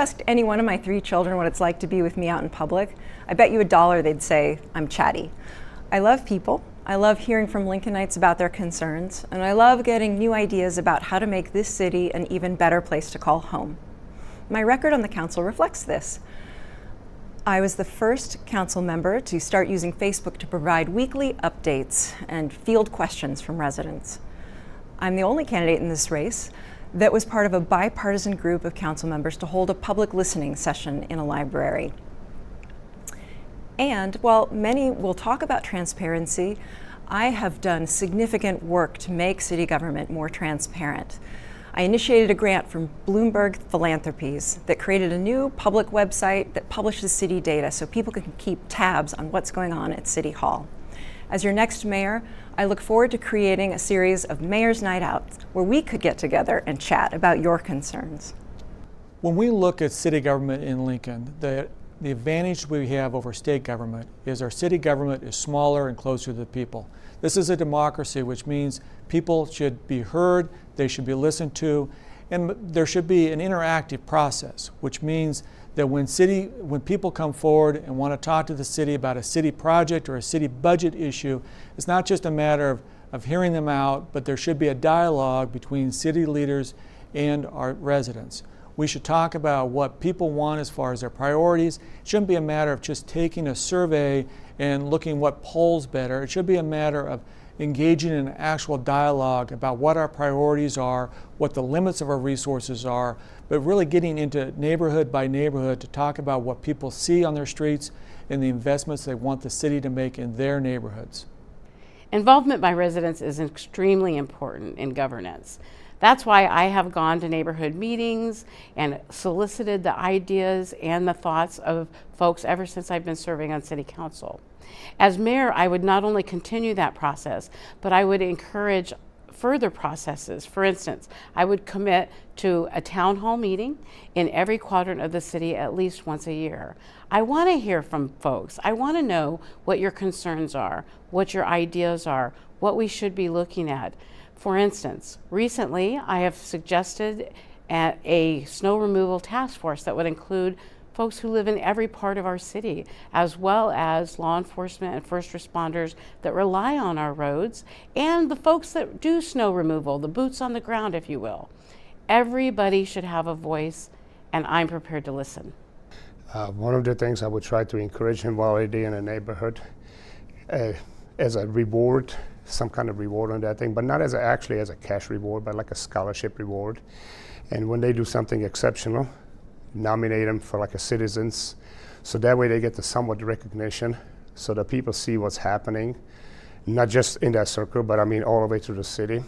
asked any one of my 3 children what it's like to be with me out in public, I bet you $1 they'd say I'm chatty. I love people. I love hearing from Lincolnites about their concerns, and I love getting new ideas about how to make this city an even better place to call home. My record on the council reflects this. I was the first council member to start using Facebook to provide weekly updates and field questions from residents. I'm the only candidate in this race that was part of a bipartisan group of council members to hold a public listening session in a library. And while many will talk about transparency, I have done significant work to make city government more transparent. I initiated a grant from Bloomberg Philanthropies that created a new public website that publishes city data so people can keep tabs on what's going on at City Hall. As your next mayor, I look forward to creating a series of Mayor's Night Outs where we could get together and chat about your concerns. When we look at city government in Lincoln, the advantage we have over state government is our city government is smaller and closer to the people. This is a democracy, which means people should be heard, they should be listened to, and there should be an interactive process, which means that when people come forward and want to talk to the city about a city project or a city budget issue, it's not just a matter of hearing them out, but there should be a dialogue between city leaders and our residents. We should talk about what people want as far as their priorities. It shouldn't be a matter of just taking a survey and looking what polls better. It should be a matter of engaging in an actual dialogue about what our priorities are, what the limits of our resources are, but really getting into neighborhood by neighborhood to talk about what people see on their streets and the investments they want the city to make in their neighborhoods. Involvement by residents is extremely important in governance. That's why I have gone to neighborhood meetings and solicited the ideas and the thoughts of folks ever since I've been serving on city council. As mayor, I would not only continue that process, but I would encourage further processes. For instance, I would commit to a town hall meeting in every quadrant of the city at least once a year. I want to hear from folks. I want to know what your concerns are, what your ideas are, what we should be looking at. For instance, recently I have suggested a snow removal task force that would include folks who live in every part of our city, as well as law enforcement and first responders that rely on our roads, and the folks that do snow removal, the boots on the ground, if you will. Everybody should have a voice, and I'm prepared to listen. One of the things I would try to encourage involvement in a neighborhood as a reward, some kind of reward on that thing, but not actually as a cash reward, but like a scholarship reward. And when they do something exceptional, nominate them for like a citizens, so that way they get the somewhat recognition, so that people see what's happening, not just in that circle, but I mean all the way through the city.